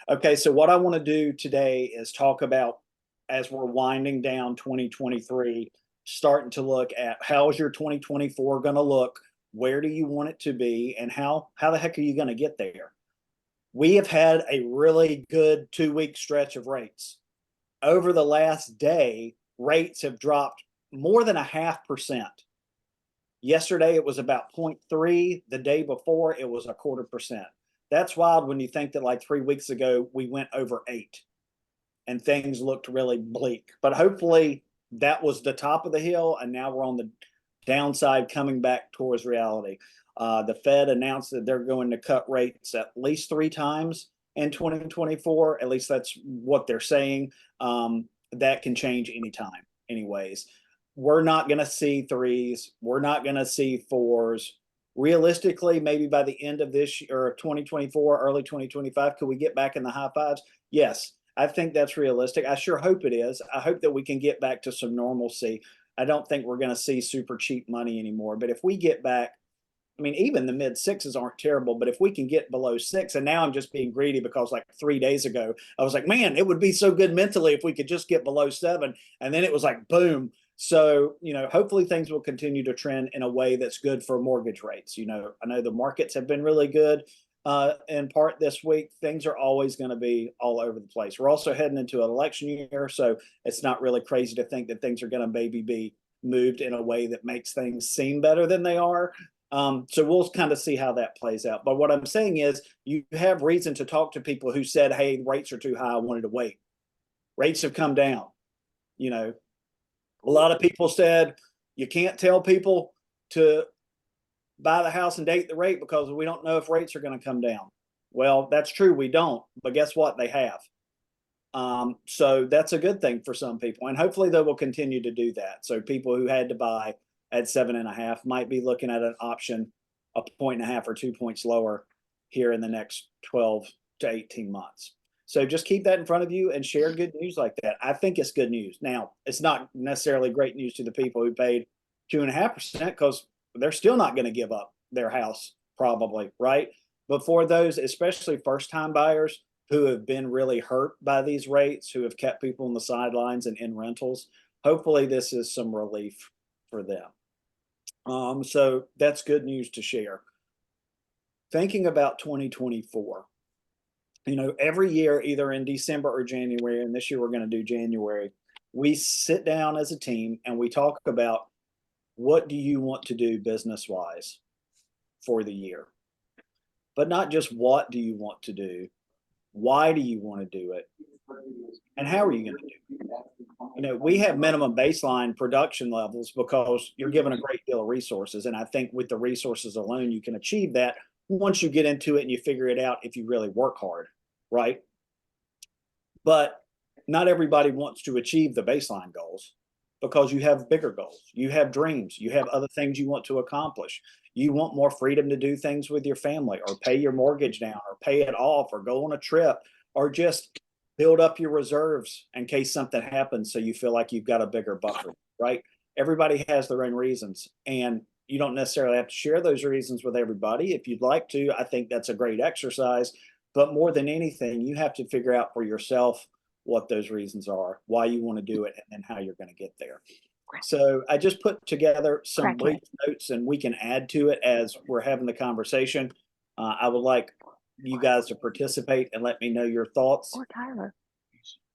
Okay, so what I want to do today is talk about, as we're winding down 2023, starting to look at how is your 2024 going to look? Where do you want it to be? And how the heck are you going to get there? We have had a really good 2 week stretch of rates. Over the last day, rates have dropped more than 0.5%. Yesterday, it was about 0.3. The day before, it was 0.25%. That's wild when you think that like 3 weeks ago, we went over 8 and things looked really bleak. But hopefully that was the top of the hill, and now we're on the downside coming back towards reality. The Fed announced that they're going to cut rates at least 3 times in 2024. At least that's what they're saying. That can change anytime, anyways. We're not going to see threes. We're not going to see fours. Realistically, maybe by the end of this year, or 2024, early 2025, could we get back in the high fives? Yes, I think that's realistic. I sure hope it is. I hope that we can get back to some normalcy. I don't think we're going to see super cheap money anymore. But if we get back, I mean, even the mid sixes aren't terrible, but if we can get below 6, and now I'm just being greedy because like 3 days ago, I was like, man, it would be so good mentally if we could just get below 7. And then it was like, boom. So, hopefully things will continue to trend in a way that's good for mortgage rates. I know the markets have been really good in part this week. Things are always going to be all over the place. We're also heading into an election year, so it's not really crazy to think that things are going to maybe be moved in a way that makes things seem better than they are. So we'll kind of see how that plays out. But what I'm saying is you have reason to talk to people who said, hey, rates are too high, I wanted to wait. Rates have come down. A lot of people said you can't tell people to buy the house and date the rate because we don't know if rates are going to come down. Well, that's true. We don't. But guess what? They have. So that's a good thing for some people. And hopefully they will continue to do that. So people who had to buy at 7.5 might be looking at an option 1.5 or 2 points lower here in the next 12 to 18 months. So just keep that in front of you and share good news like that. I think it's good news. Now, it's not necessarily great news to the people who paid 2.5% because they're still not going to give up their house probably, right? But for those, especially first-time buyers who have been really hurt by these rates, who have kept people on the sidelines and in rentals, hopefully this is some relief for them. So that's good news to share. Thinking about 2024, every year, either in December or January, and this year we're going to do January, we sit down as a team and we talk about what do you want to do business-wise for the year? But not just what do you want to do, why do you want to do it, and how are you going to do it? We have minimum baseline production levels because you're given a great deal of resources. And I think with the resources alone, you can achieve that once you get into it and you figure it out if you really work hard, right? But not everybody wants to achieve the baseline goals because you have bigger goals. You have dreams. You have other things you want to accomplish. You want more freedom to do things with your family or pay your mortgage down or pay it off or go on a trip or just build up your reserves in case something happens so you feel like you've got a bigger buffer, right? Everybody has their own reasons, and you don't necessarily have to share those reasons with everybody. If you'd like to, I think that's a great exercise. But more than anything, you have to figure out for yourself what those reasons are, why you want to do it, and how you're going to get there. So I just put together some brief notes, and we can add to it as we're having the conversation. I would like you guys to participate and let me know your thoughts. Or Tyler.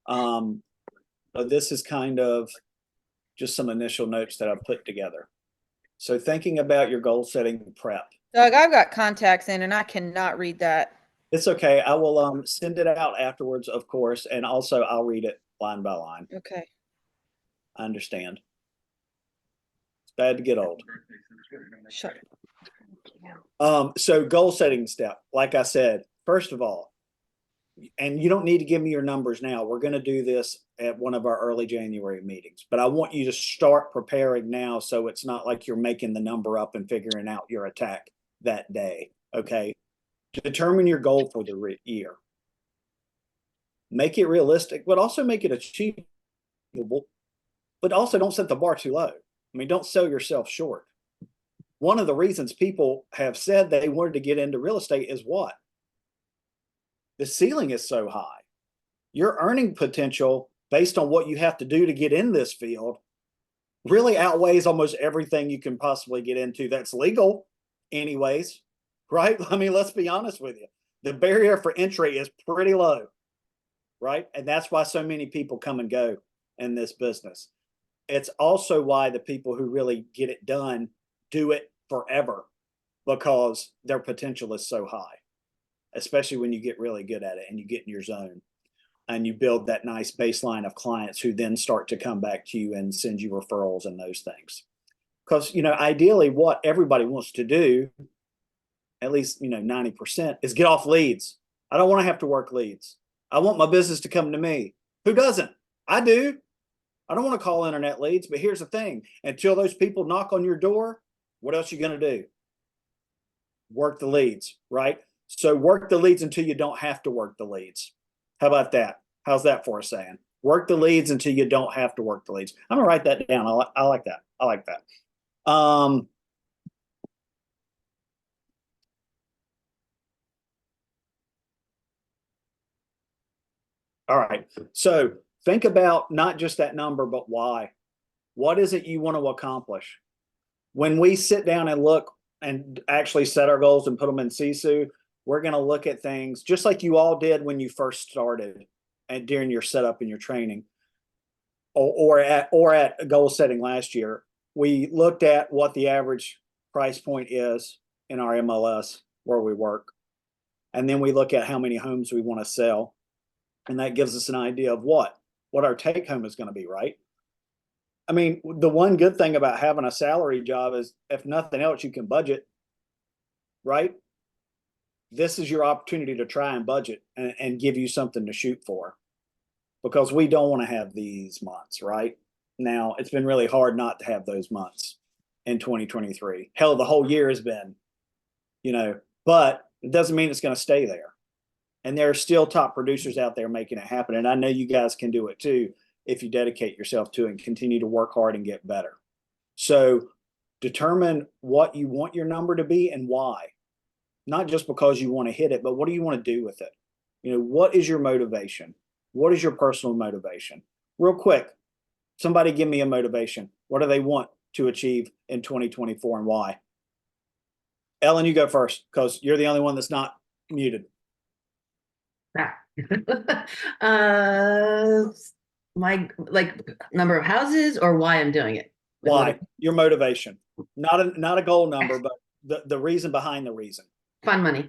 But this is kind of just some initial notes that I've put together. So thinking about your goal setting prep. Doug, I've got contacts in and I cannot read that. It's okay. I will send it out afterwards, of course, and also I'll read it line by line. Okay. I understand. It's bad to get old. Sure. So goal setting step, like I said, first of all, and you don't need to give me your numbers now. We're going to do this at one of our early January meetings, but I want you to start preparing now so it's not like you're making the number up and figuring out your attack that day. Okay. Determine your goal for the year. Make it realistic, but also make it achievable, but also don't set the bar too low. I mean, don't sell yourself short. One of the reasons people have said they wanted to get into real estate is what? the ceiling is so high. Your earning potential based on what you have to do to get in this field really outweighs almost everything you can possibly get into that's legal anyways, right? I mean, let's be honest with you. The barrier for entry is pretty low, right? And that's why so many people come and go in this business. It's also why the people who really get it done do it forever, because their potential is so high, especially when you get really good at it and you get in your zone and you build that nice baseline of clients who then start to come back to you and send you referrals and those things. Because, ideally what everybody wants to do, at least, 90%, is get off leads. I don't want to have to work leads. I want my business to come to me. Who doesn't? I do. I don't want to call internet leads, but here's the thing. Until those people knock on your door, what else are you going to do? Work the leads, right? So work the leads until you don't have to work the leads. How about that? How's that for a saying? Work the leads until you don't have to work the leads. I'm gonna write that down. I like that. I like that. All right. So think about not just that number, but why. What is it you want to accomplish? When we sit down and look and actually set our goals and put them in Sisu, we're going to look at things just like you all did when you first started and during your setup and your training, or at goal setting last year. We looked at what the average price point is in our MLS where we work. And then we look at how many homes we want to sell. And that gives us an idea of what our take home is going to be, right? I mean, the one good thing about having a salary job is, if nothing else, you can budget, right? This is your opportunity to try and budget and give you something to shoot for, because we don't want to have these months, right? Now, it's been really hard not to have those months in 2023. Hell, the whole year has been, but it doesn't mean it's going to stay there. And there are still top producers out there making it happen. And I know you guys can do it too if you dedicate yourself to it and continue to work hard and get better. So determine what you want your number to be and why. Not just because you want to hit it, but what do you want to do with it? What is your motivation? What is your personal motivation? Real quick, somebody give me a motivation. What do they want to achieve in 2024 and why? Ellen, you go first because you're the only one that's not muted. My number of houses, or why I'm doing it? Why? Your motivation. Not a goal number, but the reason behind the reason. Fun money.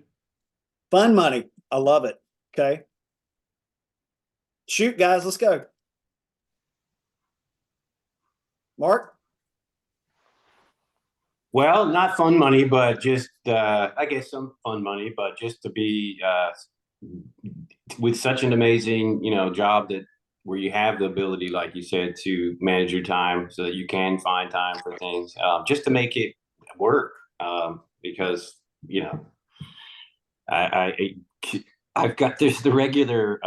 Fun money. I love it. Okay. Shoot, guys, let's go. Mark? Well, not fun money, but just, I guess some fun money, but just to be with such an amazing, job where you have the ability, like you said, to manage your time so that you can find time for things, just to make it work. Because, I've got the regular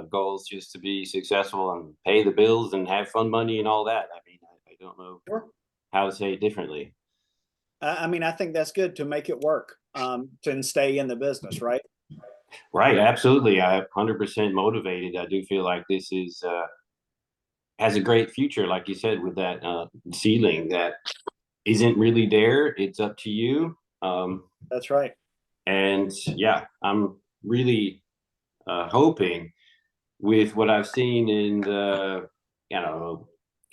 goals just to be successful and pay the bills and have fun money and all that. I mean, I don't know how to say it differently. I mean, I think that's good to make it work, to stay in the business, right? Right, absolutely. I'm 100% motivated. I do feel like this has a great future, like you said, with that ceiling that isn't really there. It's up to you. That's right. And yeah, I'm really hoping with what I've seen in the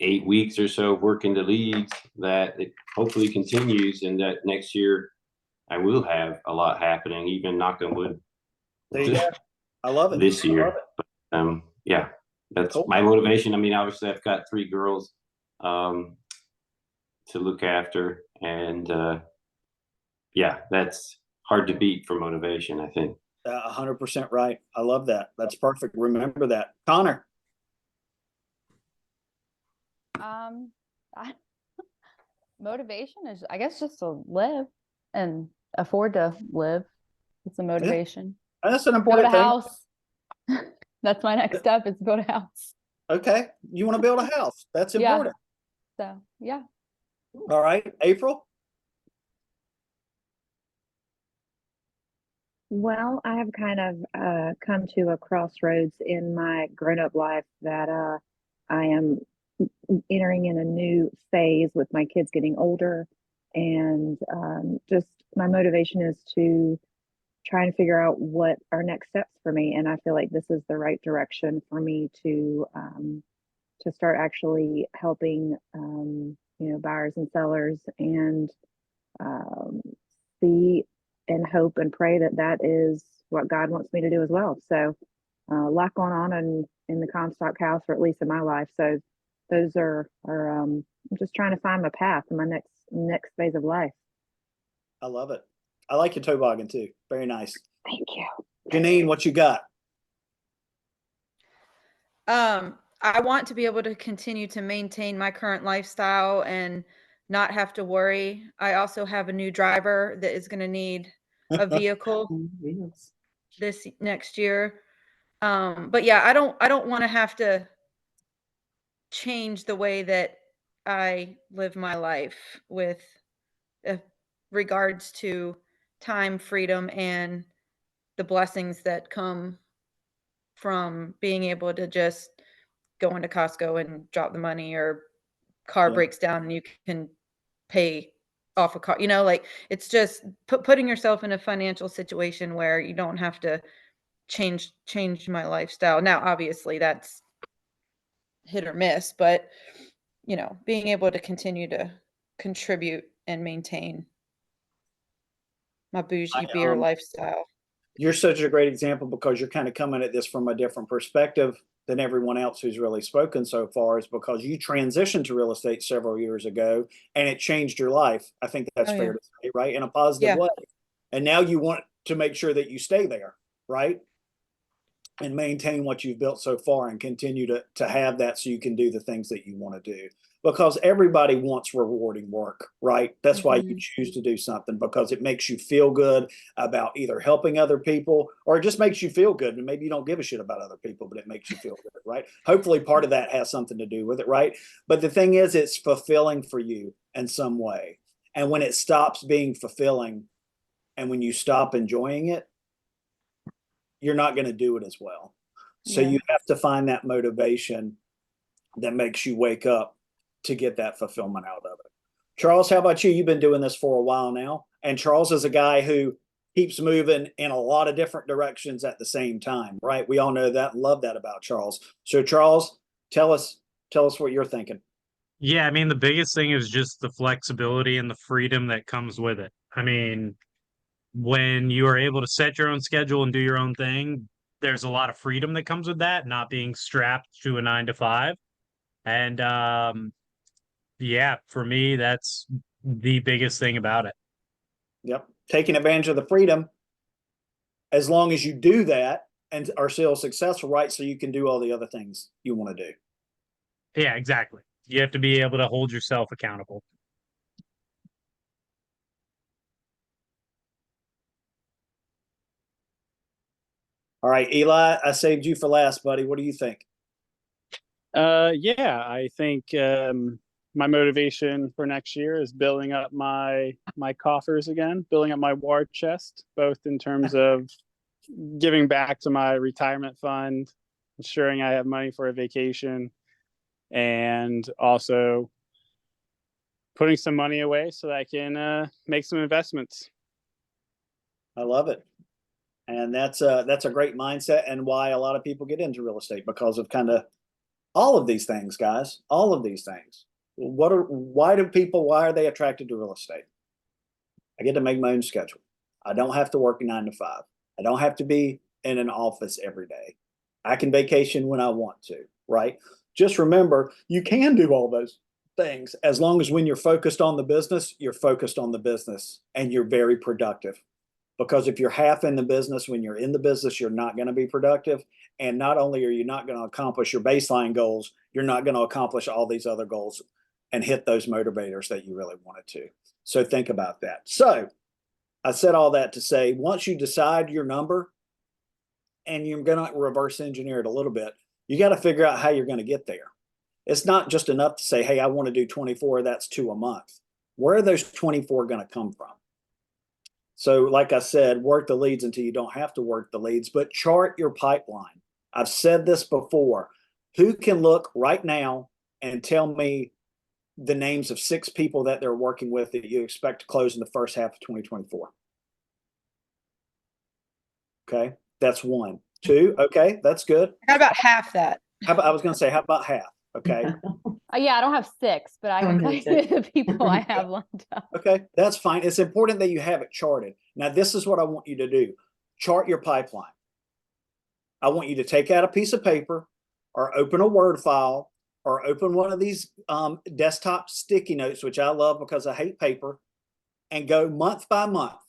8 weeks or so working the leads that it hopefully continues, and that next year I will have a lot happening, even knock on wood. There you go. I love it. This year. But, yeah, that's cool. My motivation. I mean, obviously I've got 3 girls to look after, and yeah, that's hard to beat for motivation, I think. 100% right. I love that. That's perfect. Remember that. Connor. Motivation is, I guess, just to live and afford to live. It's a motivation. Yeah. That's an Build important a thing. house. That's my next step, is build a house. Okay. You want to build a house. That's Yeah. important. So, yeah. All right. April? Well, I have kind of come to a crossroads in my grown-up life that I am entering in a new phase with my kids getting older, and just my motivation is to try and figure out what are next steps for me. And I feel like this is the right direction for me to start actually helping buyers and sellers and um, see and hope and pray that that is what God wants me to do as well. So a lot going on in the Comstock house, or at least in my life. So those are I'm just trying to find my path in my next phase of life. I love it. I like your toboggan too. Very nice. Thank you. Janine, what you got? I want to be able to continue to maintain my current lifestyle and not have to worry. I also have a new driver that is going to need a vehicle Wheels. this next year. But yeah, I don't want to have to change the way that I live my life with uh, regards to time, freedom, and the blessings that come from being able to just go into Costco and drop the money, or car Yeah. breaks down and you can pay off a car. Like, it's just putting yourself in a financial situation where you don't have to change my lifestyle. Now, obviously that's hit or miss, but being able to continue to contribute and maintain my bougie beer lifestyle. You're such a great example because you're kind of coming at this from a different perspective than everyone else who's really spoken so far, is because you transitioned to real estate several years ago and it changed your life. I think that's Oh, fair yeah. to say, right? In a positive Yeah. way. And now you want to make sure that you stay there, right? And maintain what you've built so far and continue to have that so you can do the things that you want to do. Because everybody wants rewarding work, right? That's why you choose to do something, because it makes you feel good about either helping other people, or it just makes you feel good. And maybe you don't give a shit about other people, but it makes you feel good, right? Hopefully part of that has something to do with it, right? But the thing is, it's fulfilling for you in some way. And when it stops being fulfilling and when you stop enjoying it, you're not going to do it as well. So Yeah. you have to find that motivation that makes you wake up to get that fulfillment out of it. Charles, how about you? You've been doing this for a while now. And Charles is a guy who keeps moving in a lot of different directions at the same time, right? We all know that and love that about Charles. So Charles, tell us what you're thinking. Yeah, I mean, the biggest thing is just the flexibility and the freedom that comes with it. I mean, when you are able to set your own schedule and do your own thing, there's a lot of freedom that comes with that, not being strapped to a 9 to 5. And yeah, for me, that's the biggest thing about it. Yep. Taking advantage of the freedom, as long as you do that and are still successful, right? So you can do all the other things you want to do. Yeah, exactly. You have to be able to hold yourself accountable. All right, Eli, I saved you for last, buddy. What do you think? Yeah, I think my motivation for next year is building up my coffers again, building up my war chest, both in terms of giving back to my retirement fund, ensuring I have money for a vacation, and also putting some money away so that I can make some investments. I love it. And that's a great mindset, and why a lot of people get into real estate, because of kind of all of these things, guys. All of these things. Why are they attracted to real estate? I get to make my own schedule. I don't have to work 9 to 5. I don't have to be in an office every day. I can vacation when I want to, right? Just remember, you can do all those things as long as when you're focused on the business, you're focused on the business and you're very productive. Because if you're half in the business, when you're in the business, you're not going to be productive. And not only are you not going to accomplish your baseline goals, you're not going to accomplish all these other goals and hit those motivators that you really wanted to. So think about that. So I said all that to say, once you decide your number, and you're going to reverse engineer it a little bit, you got to figure out how you're going to get there. It's not just enough to say, hey, I want to do 24, that's 2 a month. Where are those 24 going to come from? So like I said, work the leads until you don't have to work the leads, but chart your pipeline. I've said this before. Who can look right now and tell me the names of 6 people that they're working with that you expect to close in the first half of 2024? Okay, that's 1. 2, okay, that's good. How about half that? I was going to say, how about half? Okay, Yeah, I don't have 6, but I Don't can tell have you 6. the people I have lined up. okay, that's fine. It's important that you have it charted. Now, this is what I want you to do. Chart your pipeline. I want you to take out a piece of paper or open a Word file or open one of these desktop sticky notes, which I love because I hate paper, and go month by month,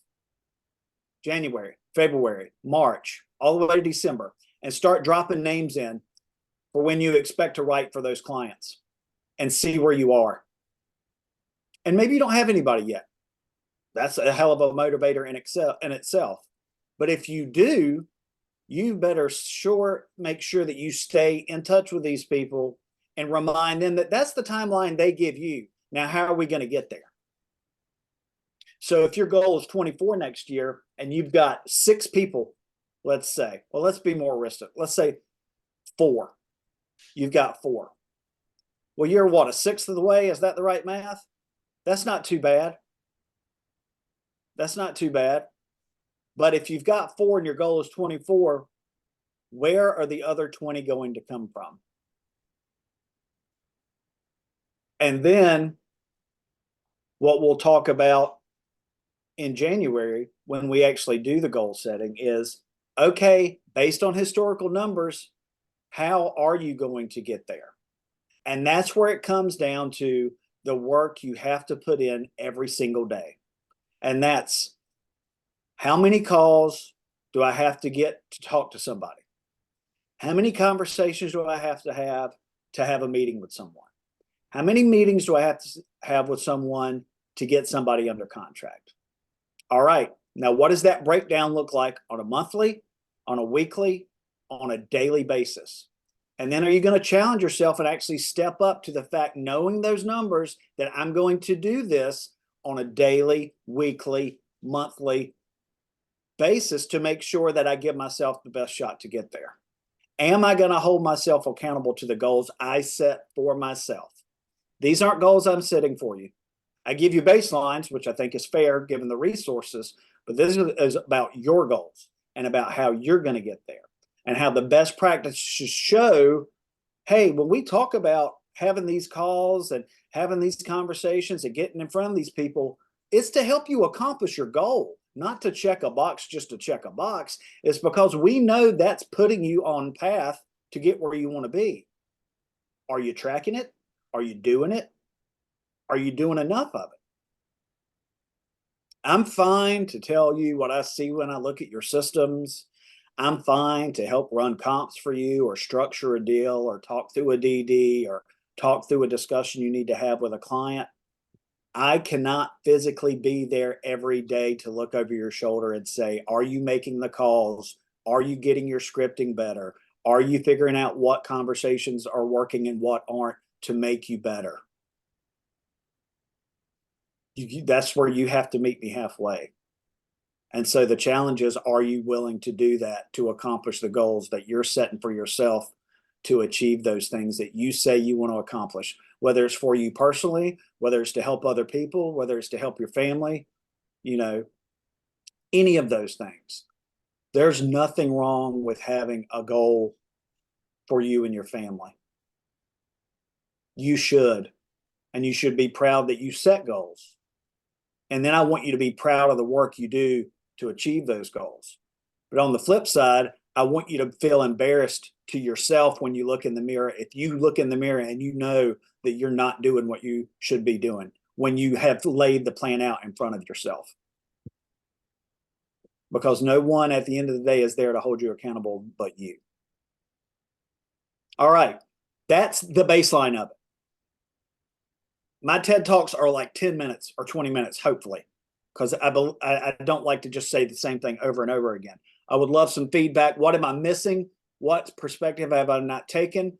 January, February, March, all the way to December, and start dropping names in for when you expect to write for those clients and see where you are. And maybe you don't have anybody yet. That's a hell of a motivator in itself. But if you do, you better make sure that you stay in touch with these people and remind them that that's the timeline they give you. Now, how are we going to get there? So if your goal is 24 next year and you've got 6 people, let's say, well, let's be more realistic. Let's say 4. You've got 4. Well, you're what, a sixth of the way? Is that the right math? That's not too bad. That's not too bad. But if you've got 4 and your goal is 24, where are the other 20 going to come from? And then what we'll talk about in January when we actually do the goal setting is, okay, based on historical numbers, how are you going to get there? And that's where it comes down to the work you have to put in every single day. And that's, how many calls do I have to get to talk to somebody? How many conversations do I have to have a meeting with someone? How many meetings do I have to have with someone to get somebody under contract? All right. Now, what does that breakdown look like on a monthly, on a weekly, on a daily basis? And then are you going to challenge yourself and actually step up to the fact, knowing those numbers, that I'm going to do this on a daily, weekly, monthly basis to make sure that I give myself the best shot to get there? Am I going to hold myself accountable to the goals I set for myself? These aren't goals I'm setting for you. I give you baselines, which I think is fair given the resources, but this is about your goals and about how you're going to get there and how the best practices show, hey, when we talk about having these calls and having these conversations and getting in front of these people, it's to help you accomplish your goal, not to check a box just to check a box. It's because we know that's putting you on path to get where you want to be. Are you tracking it? Are you doing it? Are you doing enough of it? I'm fine to tell you what I see when I look at your systems. I'm fine to help run comps for you or structure a deal or talk through a DD or talk through a discussion you need to have with a client. I cannot physically be there every day to look over your shoulder and say, are you making the calls? Are you getting your scripting better? Are you figuring out what conversations are working and what aren't to make you better? That's where you have to meet me halfway. And so the challenge is, are you willing to do that to accomplish the goals that you're setting for yourself to achieve those things that you say you want to accomplish, whether it's for you personally, whether it's to help other people, whether it's to help your family, any of those things. There's nothing wrong with having a goal for you and your family. You should, and you should be proud that you set goals. And then I want you to be proud of the work you do to achieve those goals. But on the flip side, I want you to feel embarrassed to yourself when you look in the mirror. If you look in the mirror and you know that you're not doing what you should be doing, when you have laid the plan out in front of yourself. Because no one at the end of the day is there to hold you accountable but you. All right. That's the baseline of it. My TED Talks are like 10 minutes or 20 minutes, hopefully, because I don't like to just say the same thing over and over again. I would love some feedback. What am I missing? What perspective have I not taken?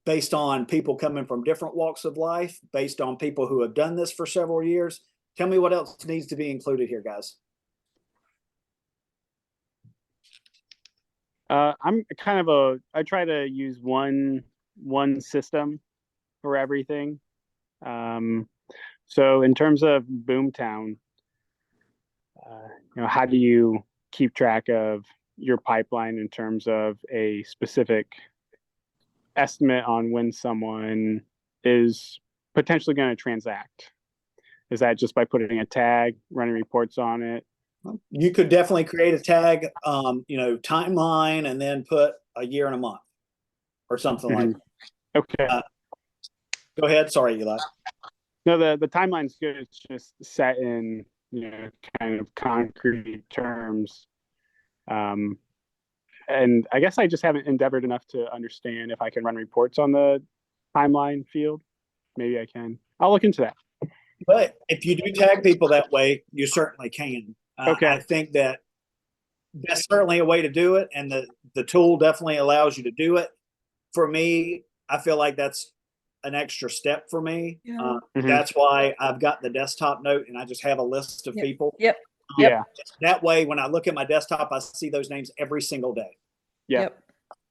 Based on people coming from different walks of life, based on people who have done this for several years. Tell me what else needs to be included here, guys. I'm I try to use one system for everything. So in terms of Boomtown, how do you keep track of your pipeline in terms of a specific estimate on when someone is potentially going to transact? Is that just by putting a tag, running reports on it? You could definitely create a tag, timeline, and then put a year and a month or something like that. Okay. Go ahead. Sorry, Eli. No, the timeline's good. It's just set in, kind of concrete terms. And I guess I just haven't endeavored enough to understand if I can run reports on the timeline field. Maybe I can. I'll look into that. But if you do tag people that way, you certainly can. Okay. I think that's certainly a way to do it, and the tool definitely allows you to do it. For me, I feel like that's an extra step for me. Yeah. That's why I've got the desktop note, and I just have a list of Yep. people. Yep. Yeah. That way, when I look at my desktop, I see those names every single day. Yeah. Yep.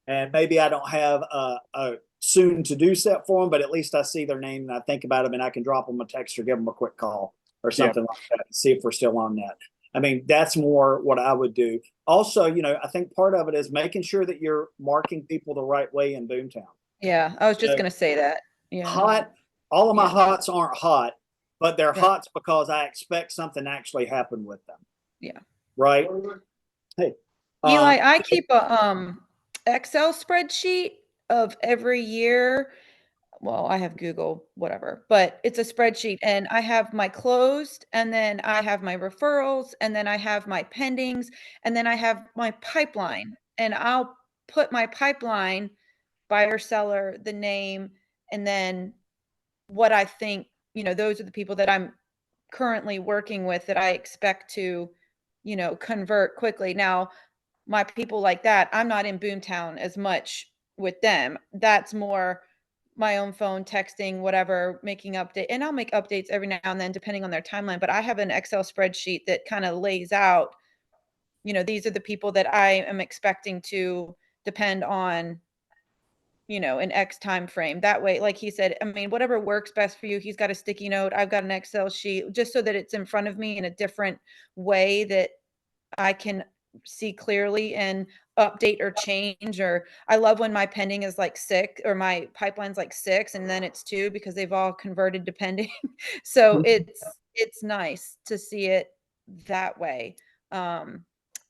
And maybe I don't have a soon to do set for them, but at least I see their name and I think about them, and I can drop them a text or give them a quick call or something like that and see if we're still on that. I mean, that's more what I would do. Also, I think part of it is making sure that you're marking people the right way in Boomtown. Yeah. I was just So, going to say that. Yeah. Hot, all of my Yeah. hots aren't hot, but they're Yeah. hots because I expect something to actually happen with them. Yeah. Right? Hey. Eli, I keep a Excel spreadsheet of every year. Well, I have Google, whatever, but it's a spreadsheet, and I have my closed, and then I have my referrals, and then I have my pendings, and then I have my pipeline, and I'll put my pipeline, buyer, seller, the name, and then what I think, those are the people that I'm currently working with that I expect to, convert quickly. Now, my people like that, I'm not in Boomtown as much with them. That's more my own phone, texting, whatever, making update. And I'll make updates every now and then depending on their timeline. But I have an Excel spreadsheet that kind of lays out, these are the people that I am expecting to depend on, an X time frame. That way, like he said, I mean, whatever works best for you. He's got a sticky note. I've got an Excel sheet, just so that it's in front of me in a different way that I can see clearly and update or change. Or I love when my pending is like 6 or my pipeline's like 6 and then it's 2 because they've all converted to pending. So it's nice to see it that way. And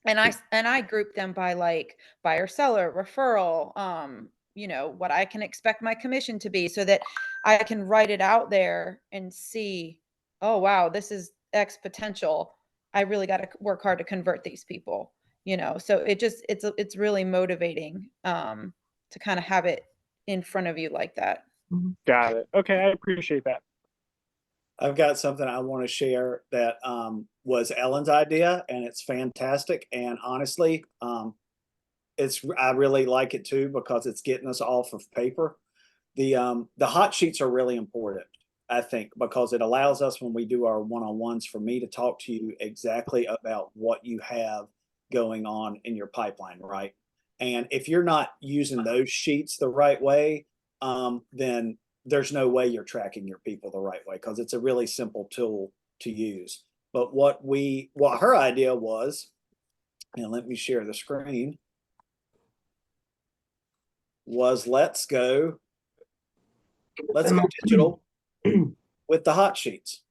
I group them by like buyer, seller, referral, what I can expect my commission to be, so that I can write it out there and see, oh wow, this is X potential. I really got to work hard to convert these people, so it's really motivating to kind of have it in front of you like that. Got it. Okay. I appreciate that. I've got something I want to share that was Ellen's idea, and it's fantastic. And honestly, I really like it too because it's getting us off of paper. The hot sheets are really important, I think, because it allows us, when we do our one-on-ones, for me to talk to you exactly about what you have going on in your pipeline, right? And if you're not using those sheets the right way, then there's no way you're tracking your people the right way, because it's a really simple tool to use. But what her idea was, and let me share the screen, was let's go digital with the hot sheets.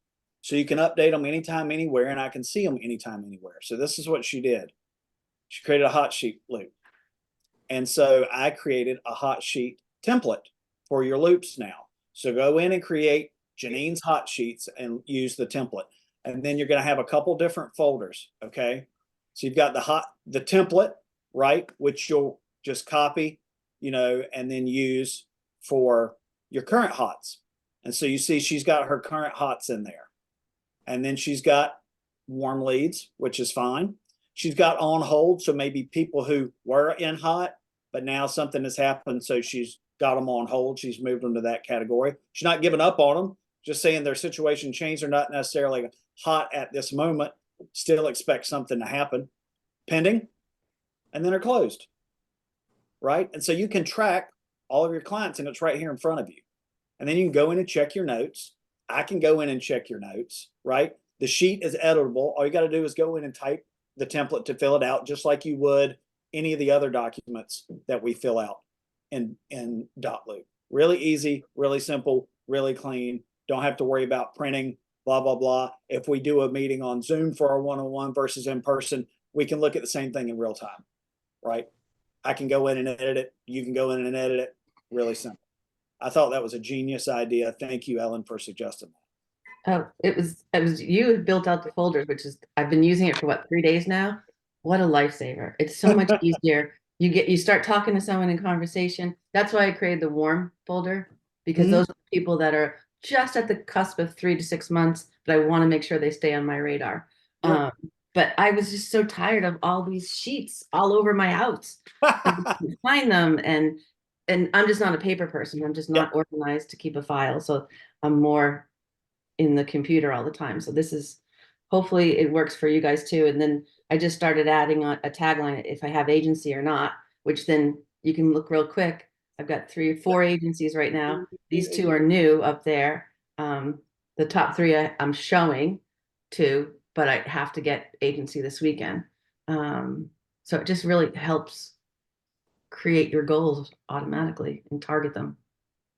So you can update them anytime, anywhere, and I can see them anytime, anywhere. So this is what she did. She created a hot sheet loop. And so I created a hot sheet template for your loops now. So go in and create Janine's hot sheets and use the template. And then you're going to have a couple different folders. Okay. So you've got the template, right? Which you'll just copy, and then use for your current hots. And so you see she's got her current hots in there. And then she's got warm leads, which is fine. She's got on hold. So maybe people who were in hot, but now something has happened. So she's got them on hold. She's moved them to that category. She's not giving up on them, just saying their situation changed. They're not necessarily hot at this moment. Still expect something to happen. Pending. And then they're closed. right? And so you can track all of your clients and it's right here in front of you. And then you can go in and check your notes. I can go in and check your notes, right? The sheet is editable. All you got to do is go in and type the template to fill it out, just like you would any of the other documents that we fill out in Dotloop. Really easy, really simple, really clean. Don't have to worry about printing, blah, blah, blah. If we do a meeting on Zoom for our one-on-one versus in person, we can look at the same thing in real time, right? I can go in and edit it. You can go in and edit it. Really simple. I thought that was a genius idea. Thank you, Ellen, for suggesting that. Oh, it was you who built out the folders, which is I've been using it for what, 3 days now. What a lifesaver. It's so much easier. You start talking to someone in conversation. That's why I created the warm folder, because Mhm. those are the people that are just at the cusp of 3 to 6 months, but I want to make sure they stay on my radar. Yeah. But I was just so tired of all these sheets all over my house. I couldn't find them, and I'm just not a paper person. I'm just not organized to keep a file. So I'm more in the computer all the time. So this is, hopefully it works for you guys too. And then I just started adding a tagline if I have agency or not, which then you can look real quick. I've got 3 or 4 agencies right now. These 2 are new up there. The top 3 I'm showing 2, but I have to get agency this weekend. So it just really helps create your goals automatically and target them.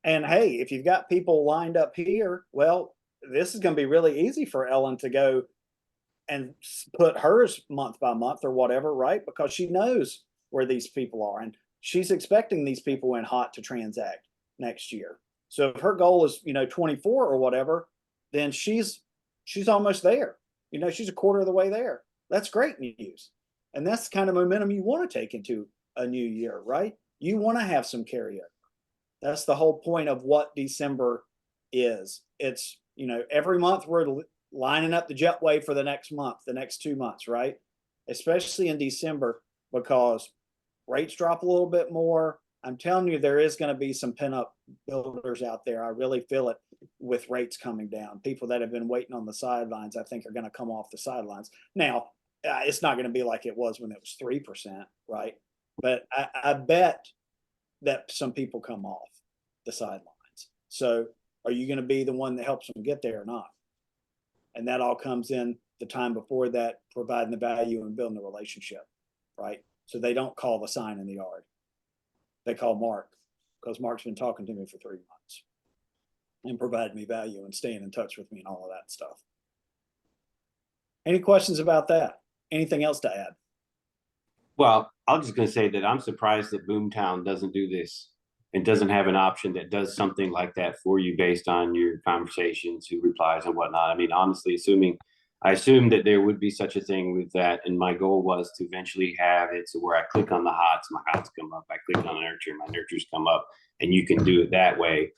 And hey, if you've got people lined up here, well, this is going to be really easy for Ellen to go and put hers month by month or whatever, right? Because she knows where these people are and she's expecting these people in hot to transact next year. So if her goal is, 24 or whatever, then she's almost there. She's a quarter of the way there. That's great news. And that's the kind of momentum you want to take into a new year, right? You want to have some carryover. That's the whole point of what December is. It's, every month we're lining up the jetway for the next month, the next 2 months, right? Especially in December, because rates drop a little bit more. I'm telling you, there is going to be some pent-up builders out there. I really feel it with rates coming down. People that have been waiting on the sidelines, I think, are going to come off the sidelines. Now, it's not going to be like it was when it was 3%, right? But I bet that some people come off the sidelines. So are you going to be the one that helps them get there or not? And that all comes in the time before that, providing the value and building the relationship, right? So they don't call the sign in the yard. They call Mark, because Mark's been talking to me for 3 months and provided me value and staying in touch with me and all of that stuff. Any questions about that? Anything else to add? Well, I'm just going to say that I'm surprised that Boomtown doesn't do this and doesn't have an option that does something like that for you based on your conversations, who replies and whatnot. I mean, honestly, I assume that there would be such a thing with that. And my goal was to eventually have it so where I click on the hots, my hots come up. I click on nurture, my nurtures come up, and you can do it that way.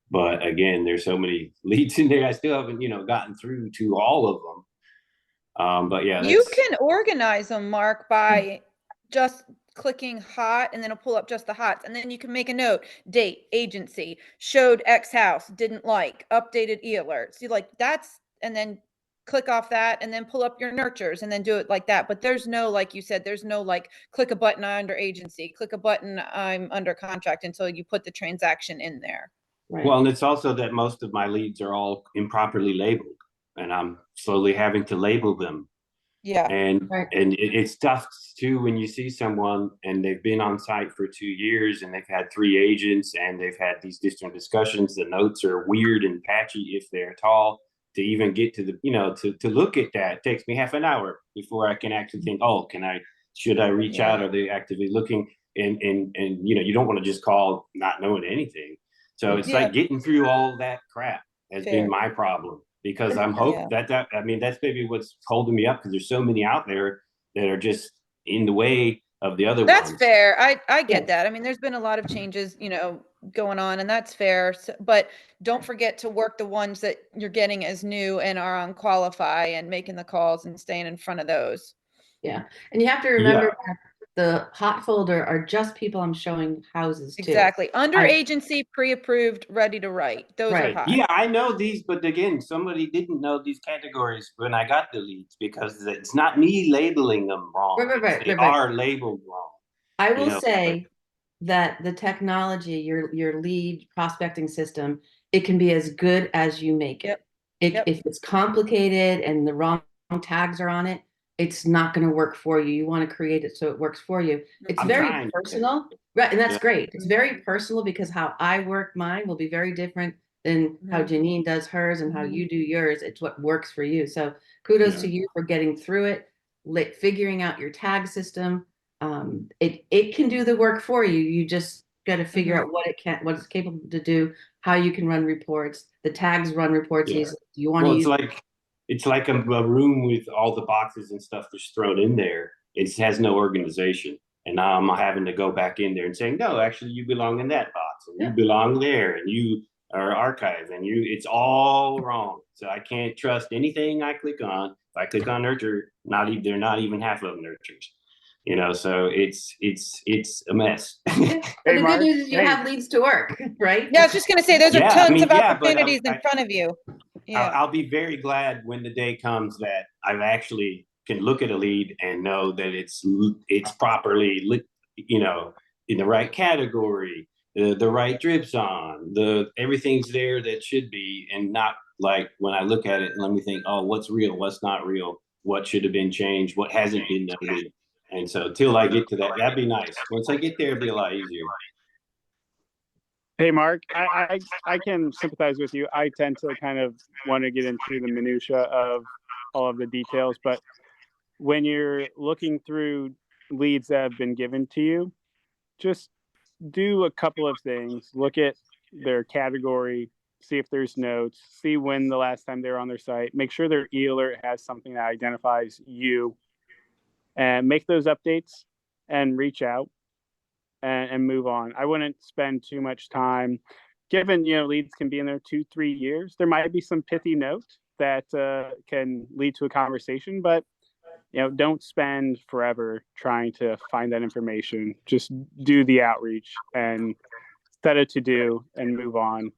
But again, there's so many leads in there. I still haven't, gotten through to all of them. But yeah, You can organize them, Mark, by just clicking hot, and then it'll pull up just the hots. And then you can make a note, date, agency, showed X house, didn't like, updated e-alerts. You and then click off that and then pull up your nurtures and then do it like that. But there's no, like you said, there's no like click a button under agency, click a button I'm under contract until you put the transaction in there. Right. Well, and it's also that most of my leads are all improperly labeled, and I'm slowly having to label them. Yeah. And Right. it's tough too when you see someone and they've been on site for 2 years and they've had 3 agents and they've had these different discussions. The notes are weird and patchy if they're at all. To even get to the, to look at that, it takes me half an hour before I can actually think, oh, should I reach out? Are they actively looking? And you don't want to just call not knowing anything. So it's like getting through all that crap has been my problem. Because I'm hoping that's maybe what's holding me up, because there's so many out there that are just in the way of the other ones. That's fair. I get that. I mean, there's been a lot of changes, going on, and that's fair. So, but don't forget to work the ones that you're getting as new and are on Qualify and making the calls and staying in front of those. Yeah. And you have to remember that the hot folder are just people I'm showing houses to. Exactly. Under agency, pre-approved, ready to write. Those are hot. Yeah, I know these, but again, somebody didn't know these categories when I got the leads, because it's not me labeling them wrong. They are labeled wrong. I will say that the technology, your lead prospecting system, it can be as good as you make it. Yep. If it's complicated and the wrong tags are on it, it's not going to work for you. You want to create it so it works for you. It's I'm very trying. personal, right? And that's Yeah. great. It's very personal because how I work mine will be very different than how Janine does hers and how you do yours. It's what works for you. So kudos to you for getting through it, figuring out your tag system. It can do the work for you. You just got to figure out what it's capable to do, how you can run reports. The tags run reports Yeah. easily. You want Well, to it's use like a room with all the boxes and stuff just thrown in there. It has no organization. And now I'm having to go back in there and saying, no, actually, you belong in that box, and you belong there, and you are archived, and it's all wrong. So I can't trust anything I click on. If I click on nurture, they're not even half of them nurtures. So it's a mess. But Hey, the Mark. good news is you have leads to work, right? Yeah, I was just gonna say, those are Yeah, tons of but opportunities in front of you. Yeah. I'll be very glad when the day comes that I actually can look at a lead and know that it's properly, in the right category, the right drips on, everything's there that should be, and not like when I look at it and let me think, oh, what's real, what's not real, what should have been changed, what hasn't been noted. And so till I get to that, that'd be nice. Once I get there, it'll be a lot easier. Hey, Mark, I can sympathize with you. I tend to kind of want to get into the minutia of all of the details, but when you're looking through leads that have been given to you, just do a couple of things. Look at their category, see if there's notes, see when the last time they were on their site, make sure their e-alert has something that identifies you, and make those updates and reach out and move on. I wouldn't spend too much time, given leads can be in there 2-3 years. There might be some pithy note that can lead to a conversation, but don't spend forever trying to find that information. Just do the outreach and set a to do and move on.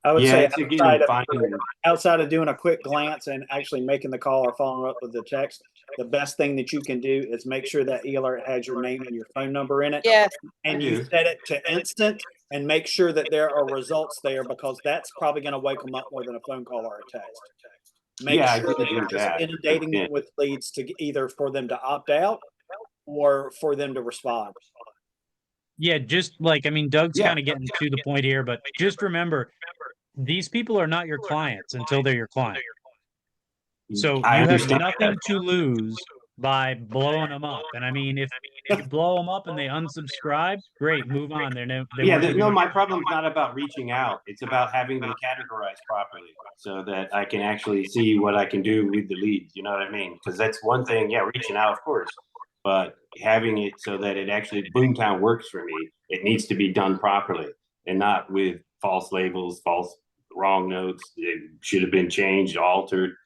I would say it's again finding. outside of doing a quick glance and actually making the call or following up with the text, the best thing that you can do is make sure that e-alert has your name and your phone number in it. Yes. And you set it to instant and make sure that there are results there, because that's probably going to wake them up more than a phone call or a text. Make I sure do that you're do just that. inundating them with leads to either for them to opt out or for them to respond. Yeah, just like, I mean, Doug's Yeah. kind of getting to the point here, but just remember, these people are not your clients until they're your client. So I you have understand nothing that. to lose by blowing them up. And I mean, if you blow them up and they unsubscribe, great, move on. My problem's not about reaching out. It's about having them categorized properly so that I can actually see what I can do with the leads. You know what I mean? Because that's one thing. Yeah, reaching out, of course, but having it so that it actually Boomtown works for me. It needs to be done properly and not with false labels, wrong notes. It should have been changed, altered.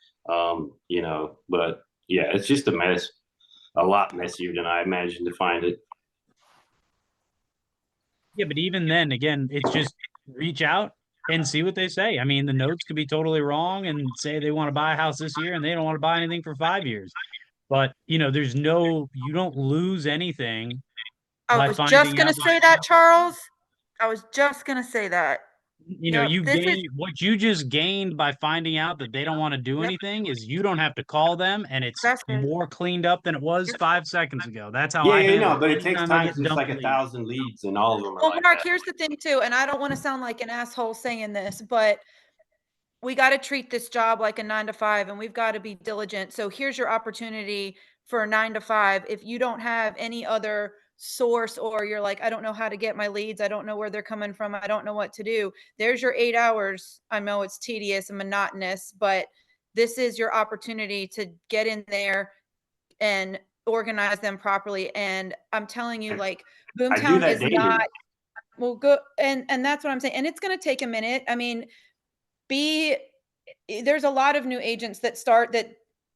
But yeah, it's just a mess. A lot messier than I imagined to find it. Yeah, but even then, again, it's just reach out and see what they say. I mean, the notes could be totally wrong and say they want to buy a house this year and they don't want to buy anything for 5 years. But you don't lose anything. I was just gonna say that, Charles. I was just gonna say that. You gain what you just gained by finding out that they don't want to do anything is you don't have to call them, and it's more cleaned up than it was 5 seconds ago. That's how I handle it. But it takes Anytime I time. get It's like dumped 1,000 leads, and all of them are Well, like Mark, that. here's the thing too, and I don't want to sound like an asshole saying this, but we got to treat this job like a 9 to 5, and we've got to be diligent. So here's your opportunity for a 9 to 5. If you don't have any other source, or you're like, I don't know how to get my leads, I don't know where they're coming from, I don't know what to do, there's your 8 hours. I know it's tedious and monotonous, but this is your opportunity to get in there and organize them properly. And I'm telling you, like, Boomtown is not good. And that's what I'm saying. And it's going to take a minute. I mean, there's a lot of new agents that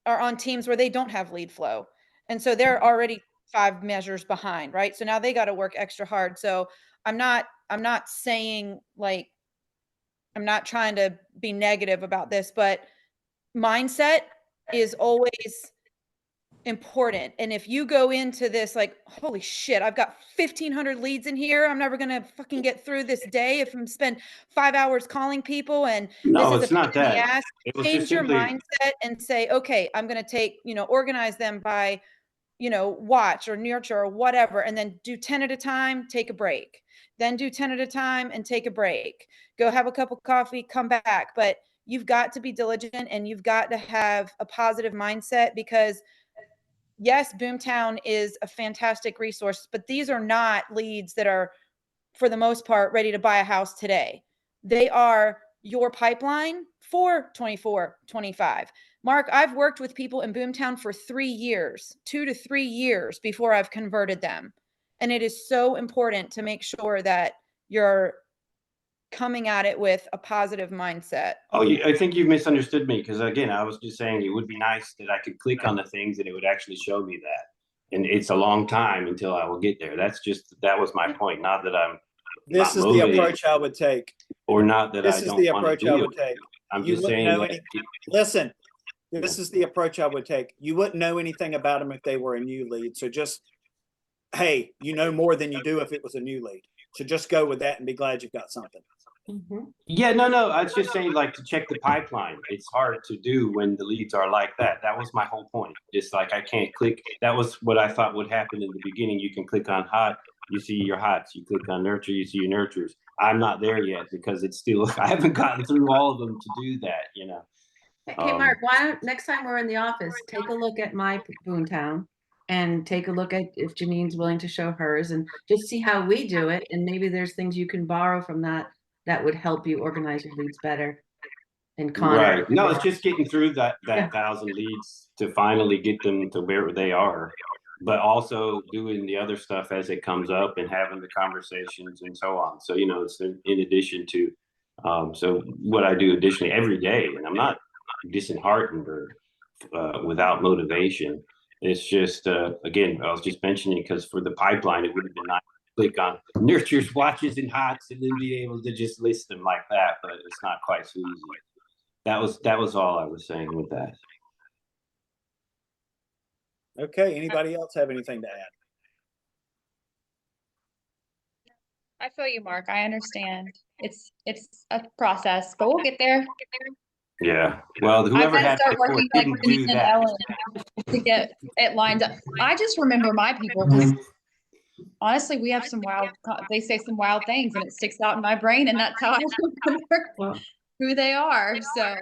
are on teams where they don't have lead flow. And so they're already 5 measures behind, right? So now they got to work extra hard. So I'm not saying, like, I'm not trying to be negative about this, but mindset is always important. And if you go into this like, holy shit, I've got 1,500 leads in here. I'm never going to fucking get through this day if I'm spend 5 hours calling people and No, this is it's a pain not in the that. ass. It was just Change your simply, mindset and say, okay, I'm going to take, organize them by, watch or nurture or whatever, and then do 10 at a time, take a break. Then do 10 at a time and take a break. Go have a cup of coffee, come back. But you've got to be diligent and you've got to have a positive mindset because yes, Boomtown is a fantastic resource, but these are not leads that are, for the most part, ready to buy a house today. They are your pipeline for 24, 25. Mark, I've worked with people in Boomtown for 3 years, 2 to 3 years before I've converted them. And it is so important to make sure that you're coming at it with a positive mindset. I think you've misunderstood me because again, I was just saying it would be nice that I could click on the things and it would actually show me that. And it's a long time until I will get there. That was my point. Not that I'm This not is the motivated approach I would take. or not that I This is don't the want to approach do I it. would take. I'm You just wouldn't saying know that any, listen, this is the approach I would take. You wouldn't know anything about them if they were a new lead. So just, hey, you know more than you do if it was a new lead. So just go with that and be glad you've got something. yeah, no. I was just saying, like, to check the pipeline. It's hard to do when the leads are like that. That was my whole point. Just like I can't click. That was what I thought would happen in the beginning. You can click on hot, you see your hots. You click on nurture, you see your nurtures. I'm not there yet because it's still. I haven't gotten through all of them to do that. Okay, Mark, why don't next time we're in the office, take a look at my Boomtown and take a look at if Janine's willing to show hers and just see how we do it. And maybe there's things you can borrow from that would help you organize your leads better. And Connor. Right. No, it's just getting through that Yeah. 1,000 leads to finally get them to where they are, but also doing the other stuff as it comes up and having the conversations and so on. So, it's in addition to, so what I do additionally every day, and I'm not disheartened or without motivation. It's just, again, I was just mentioning because for the pipeline, it would have been nice to click on nurtures, watches, and hots and then be able to just list them like that, but it's not quite so easy. That was all I was saying with that. Okay. Anybody else have anything to add? I feel you, Mark. I understand. It's a process, but we'll get there. Yeah. Well, I've whoever got to had start before working like didn't Denise do and that. Ellen to get it lined up. I just remember my people because honestly, we have they say some wild things and it sticks out in my brain and that's how I remember who they are. So,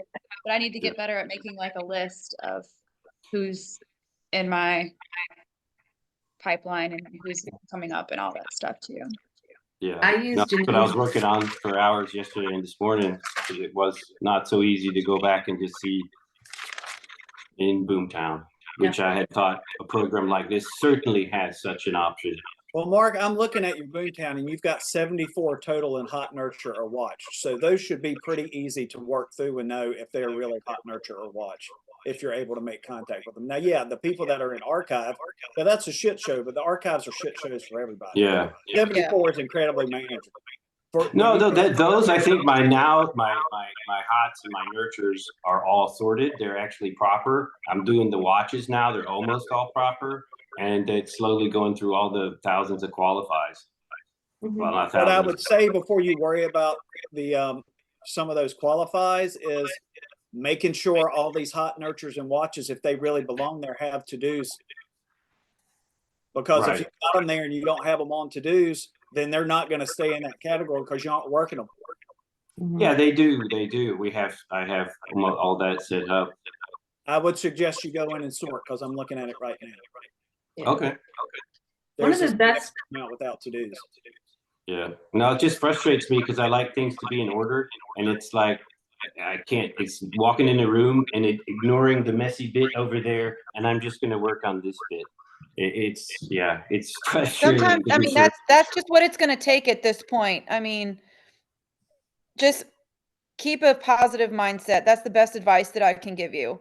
but I need to get better at making like a list of who's in my pipeline and who's coming up and all that stuff too. Yeah. I used That's what I was working on for hours yesterday and this morning. It was not so easy to go back and just see in Boomtown, which I had thought a program like this certainly has such an option. Well, Mark, I'm looking at your Boomtown and you've got 74 total in hot nurture or watch. So those should be pretty easy to work through and know if they're really hot nurture or watch, if you're able to make contact with them. Now, yeah, the people that are in archive, now that's a shit show, but the archives are shit shows for everybody. Yeah. 74 is incredibly manageable. Those I think my hots and my nurtures are all sorted. They're actually proper. I'm doing the watches now. They're almost all proper. And it's slowly going through all the thousands of qualifies. Well, not What I thousands. would say before you worry about the some of those qualifies is making sure all these hot nurtures and watches, if they really belong there, have to-dos. Because if you got them there and you don't have them on to-dos, then they're not going to stay in that category because you aren't working them. Yeah, they do. I have all that set up. I would suggest you go in and sort because I'm looking at it right now. Yeah. Okay. One of There's the this best amount without to-dos. Yeah. No, it just frustrates me because I like things to be in order, and it's like I can't. It's walking in a room and ignoring the messy bit over there, and I'm just going to work on this bit. It's frustrating. Sometimes, I mean, that's just what it's going to take at this point. I mean, just keep a positive mindset. That's the best advice that I can give you,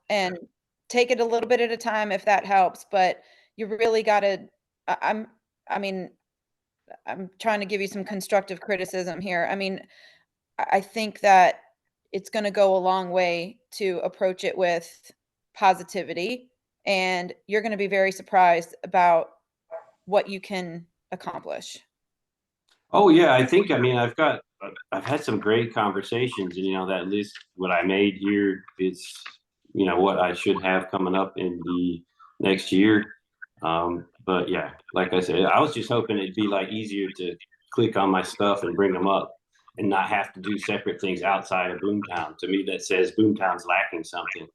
and take it a little bit at a time if that helps. But you really got to, I'm trying to give you some constructive criticism here. I mean, I think that it's going to go a long way to approach it with positivity and you're going to be very surprised about what you can accomplish. Oh yeah, I mean, I've had some great conversations, and that list, what I made here, it's, what I should have coming up in the next year. But yeah, like I said, I was just hoping it'd be like easier to click on my stuff and bring them up and not have to do separate things outside of Boomtown. To me, that says Boomtown's lacking something.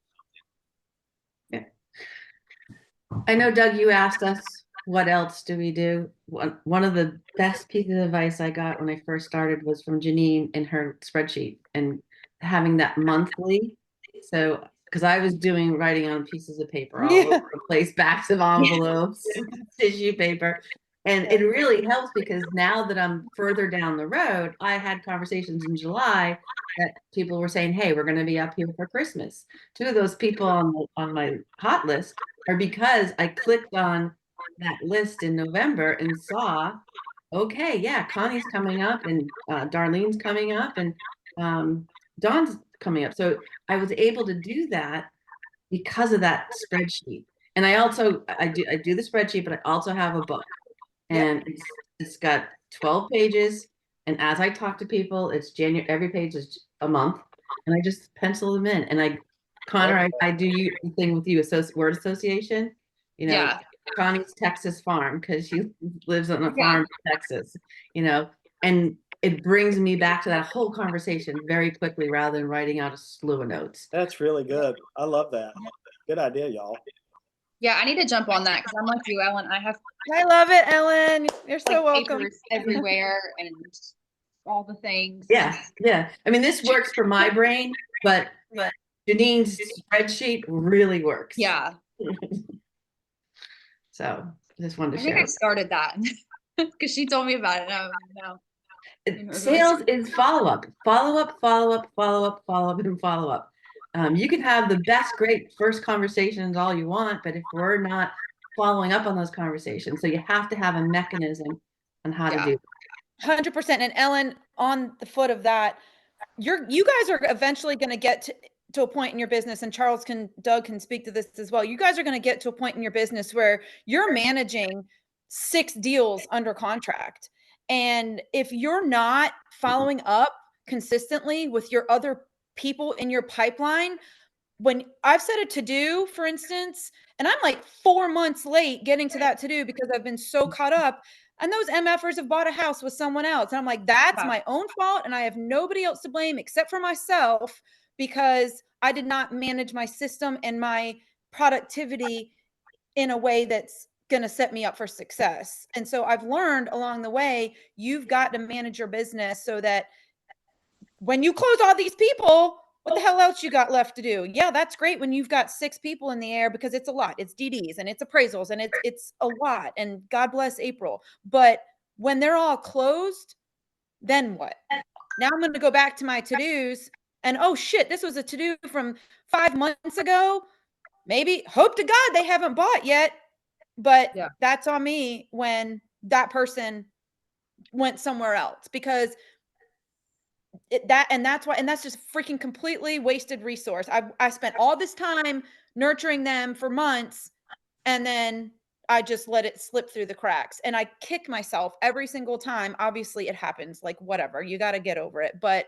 I know, Doug, you asked us, what else do we do? One of the best pieces of advice I got when I first started was from Janine in her spreadsheet, and having that monthly. So, because I was writing on pieces of paper all over the place, backs of envelopes, tissue paper. And it really helps, because now that I'm further down the road, I had conversations in July that people were saying, hey, we're going to be up here for Christmas. 2 of those people on my hot list are because I clicked on that list in November and saw, okay, yeah, Connie's coming up, and Darlene's coming up, and Dawn's coming up. So I was able to do that because of that spreadsheet. And I also, I do the spreadsheet, but I also have a book, and it's got 12 pages. And as I talk to people, it's every page is a month, and I just pencil them in. And Connor, I do the thing with you, word association, Yeah. Connie's Texas farm, because she lives on a farm in Texas, and it brings me back to that whole conversation very quickly, rather than writing out a slew of notes. That's really good. I love that. Good idea, y'all. Yeah, I need to jump on that, because I'm like you, Ellen. I love it, Ellen. You're so like welcome. papers everywhere and all the things. Yeah. I mean, this works for my brain, but Janine's spreadsheet really works. Yeah. So just wanted to I think share. I started that because she told me about it. No. Sales is follow-up, and follow-up. You can have the best, great first conversations all you want, but if we're not following up on those conversations, so you have to have a mechanism on how to do it. 100%. And Ellen, on the foot of that, you guys are eventually going to get to a point in your business, and Doug can speak to this as well. You guys are going to get to a point in your business where you're managing 6 deals under contract. And if you're not following up consistently with your other people in your pipeline, when I've set a to-do, for instance, and I'm like 4 months late getting to that to-do because I've been so caught up, and those MFers have bought a house with someone else. And I'm like, that's my own fault, and I have nobody else to blame except for myself, because I did not manage my system and my productivity in a way that's going to set me up for success. And so I've learned along the way, you've got to manage your business so that when you close all these people, what the hell else you got left to do? Yeah, that's great when you've got 6 people in the air, because it's a lot. It's DDs and it's appraisals and it's a lot. And God bless April. But when they're all closed, then what? Now I'm going to go back to my to-dos, and oh shit, this was a to-do from 5 months ago. Maybe, hope to God they haven't bought yet, but that's on me when that person went somewhere else, because that's just freaking completely wasted resource. I spent all this time nurturing them for months, and then I just let it slip through the cracks, and I kick myself every single time. Obviously it happens, like whatever, you got to get over it. But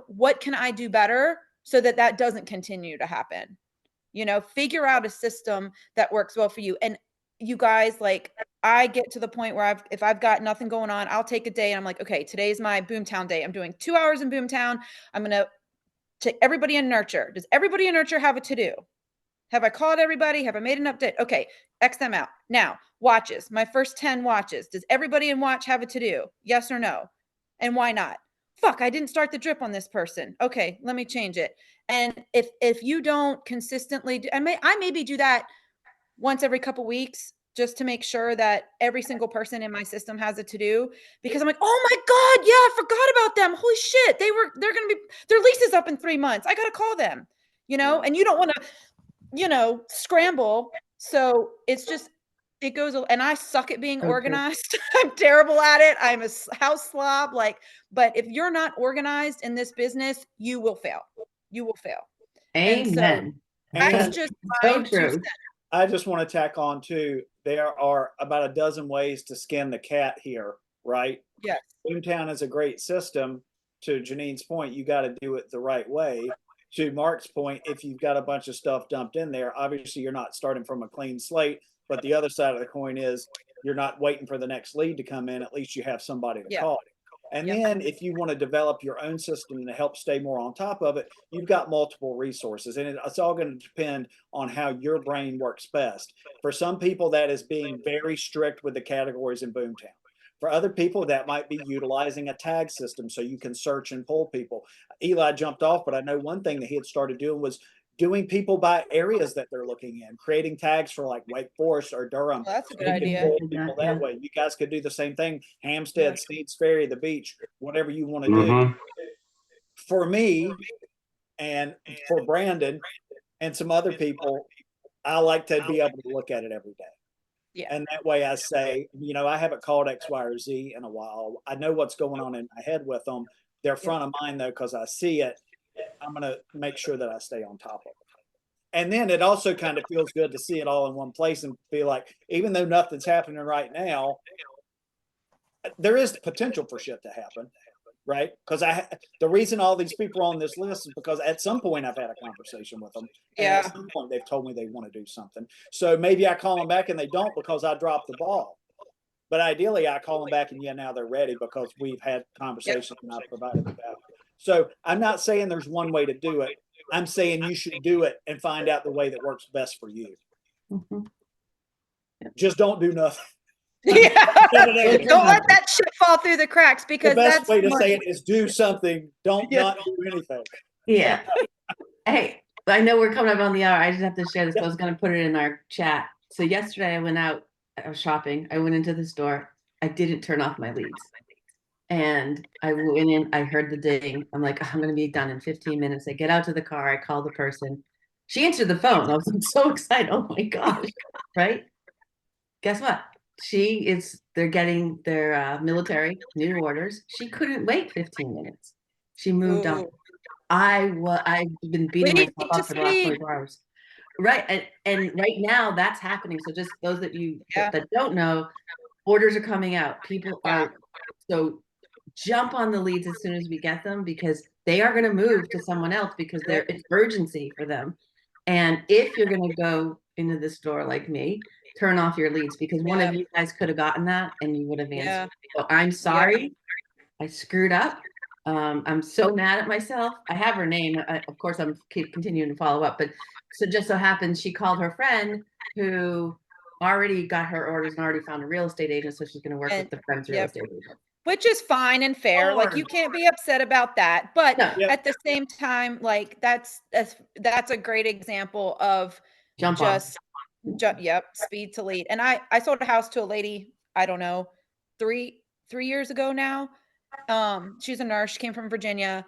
what can I do better so that doesn't continue to happen? Figure out a system that works well for you. And you guys, like, I get to the point where if I've got nothing going on, I'll take a day and I'm like, okay, today's my Boomtown day. I'm doing 2 hours in Boomtown. I'm going to take everybody in Nurture. Does everybody in Nurture have a to-do? Have I called everybody? Have I made an update? Okay, X them out. Now, watches, my first 10 watches. Does everybody in Watch have a to-do? Yes or no? And why not? Fuck, I didn't start the drip on this person. Okay, let me change it. And if you don't consistently I maybe do that once every couple weeks, just to make sure that every single person in my system has a to-do, because I'm like, oh my God, yeah, I forgot about them. Holy shit. Their lease is up in 3 months. I got to call them, and you don't want to, scramble. So it's just, it goes, and I suck at being organized. I'm terrible at it. I'm a house slob, but if you're not organized in this business, you will fail. You will fail. Amen. And so that's just my 2 cents. I just want to tack on too, there are about a dozen ways to skin the cat here, right? Yes. Boomtown is a great system. To Janine's point, you got to do it the right way. To Mark's point, if you've got a bunch of stuff dumped in there, obviously you're not starting from a clean slate. But the other side of the coin is you're not waiting for the next lead to come in. At least you have somebody to Yeah. call. And Yeah. then if you want to develop your own system to help stay more on top of it, you've got multiple resources. And it's all going to depend on how your brain works best. For some people, that is being very strict with the categories in Boomtown. For other people, that might be utilizing a tag system so you can search and pull people. Eli jumped off, but I know one thing that he had started doing was doing people by areas that they're looking in, creating tags for like Wake Forest or Durham. Well, that's a So good you can idea. pull Yeah, people yeah. that way. You guys could do the same thing. Hampstead, Steeds Ferry, the beach, whatever you want to do. Mhm. For me and for Brandon and some other people, I like to be able to look at it every day. Yeah. And that way I say, you know, I haven't called X, Y, or Z in a while. I know what's going on in my head with them. They're front of mind though, because I see it. I'm going to make sure that I stay on top of it. And then it also kind of feels good to see it all in one place and feel like, even though nothing's happening right now, there is potential for shit to happen. Right? Because the reason all these people are on this list is because at some point I've had a conversation with them. And Yeah. at some point they've told me they want to do something. So maybe I call them back and they don't because I dropped the ball. But ideally I call them back and yeah, now they're ready because we've had conversations and I've provided the value. So I'm not saying there's one way to do it. I'm saying you should do it and find out the way that works best for you. Mhm. Just don't do nothing. Yeah. The Don't let that shit fall through the cracks because best that's way to money. say it is do something. Don't Yeah. not do anything. Yeah. Hey, I know we're coming up on the hour. I just have to share this. Yep. I was going to put it in our chat. So yesterday I went out, I was shopping. I went into the store. I didn't turn off my leads. And I went in, I heard the ding. I'm like, I'm going to be done in 15 minutes. I get out to the car. I call the person. She answered the phone. I was so excited. Oh my gosh. Right? Guess what? They're getting their military new orders. She couldn't wait 15 minutes. She moved on. Ooh. I've been beating Lead myself to up for the last speed. 24 hours. Right. And right now that's happening. So just those that Yeah. that don't know, orders are coming out. People are, so jump on the leads as soon as we get them because they are going to move to someone else because it's urgency for them. And if you're going to go into the store like me, turn off your leads because one of you guys could have gotten that and you would have answered. Yeah. So I'm sorry. I screwed up. I'm so mad at myself. I have her name. Of course, I'm continuing to follow up, but so just so happens she called her friend who already got her orders and already found a real estate agent. So she's going to work with the friend's real estate agent. Which is fine and fair. Like you can't be upset about that. But No. Yep. at the same time, like that's a great example of Jump on. speed to lead. And I sold a house to a lady, I don't know, three years ago now. She's a nurse. She came from Virginia.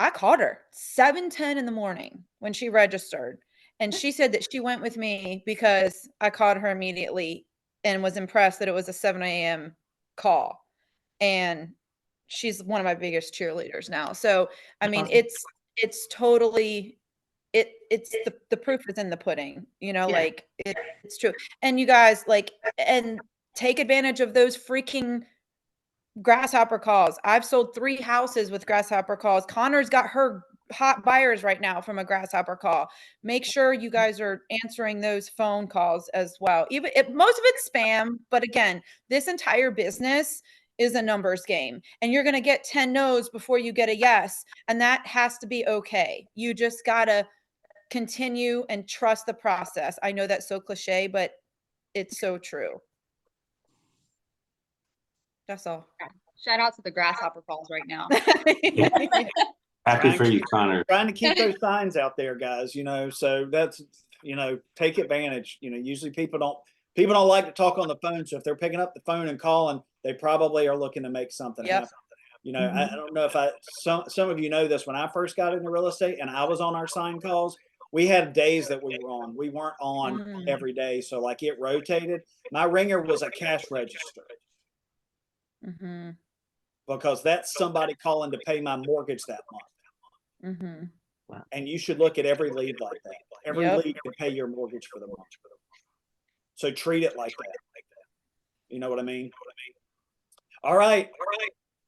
I called her 7:10 in the morning when she registered. And she said that she went with me because I called her immediately and was impressed that it was a 7 a.m. call. And she's one of my biggest cheerleaders now. So, I mean, Awesome. it's totally, it's the proof is in the pudding, you know, Yeah. like it's true. And you guys like, and take advantage of those freaking grasshopper calls. I've sold 3 houses with grasshopper calls. Connor's got her hot buyers right now from a grasshopper call. Make sure you guys are answering those phone calls as well. Even if most of it's spam, but again, this entire business is a numbers game and you're going to get 10 no's before you get a yes. And that has to be okay. You just got to continue and trust the process. I know that's so cliche, but it's so true. That's all. Shout out to the grasshopper calls right now. Happy for you, Connor. Trying to keep those signs out there, guys, you know, so that's, you know, take advantage. You know, usually people don't like to talk on the phone. So if they're picking up the phone and calling, they probably are looking to make something Yep. happen. You know, I don't know if some of you know this, when I first got into real estate and I was on our sign calls, we had days that we were on. We weren't on every day. So like it rotated. My ringer was a cash register. Mm-hmm. Because that's somebody calling to pay my mortgage that month. Mm-hmm. And you should look at every lead like that. Every Yep. lead can pay your mortgage for the month. So treat it like that. You know what I mean? All right.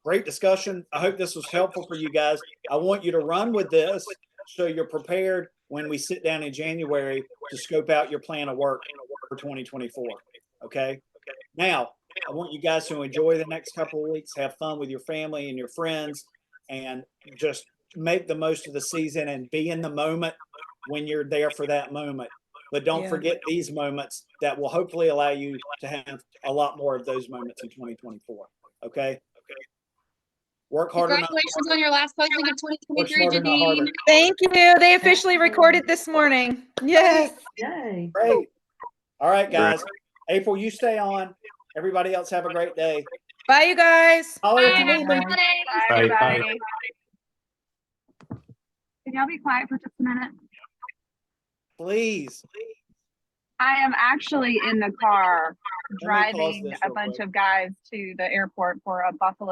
Great discussion. I hope this was helpful for you guys. I want you to run with this so you're prepared when we sit down in January to scope out your plan of work for 2024. Okay. Now, I want you guys to enjoy the next couple of weeks, have fun with your family and your friends, and just make the most of the season and be in the moment when you're there for that moment. But don't Yeah. forget these moments that will hopefully allow you to have a lot more of those moments in 2024. Okay. Work harder. Congratulations on your last posting of 2023, smarter, not harder. Janine. Thank you. They officially recorded this morning. Yes. Yay. Great. All right, guys. April, you stay on. Everybody else have a great day. Bye, you guys. Holler if you need me. Bye, bye. Can y'all be quiet for just a minute? Please. I am actually in the car me pause driving this a real bunch quick. of guys to the airport for a Buffalo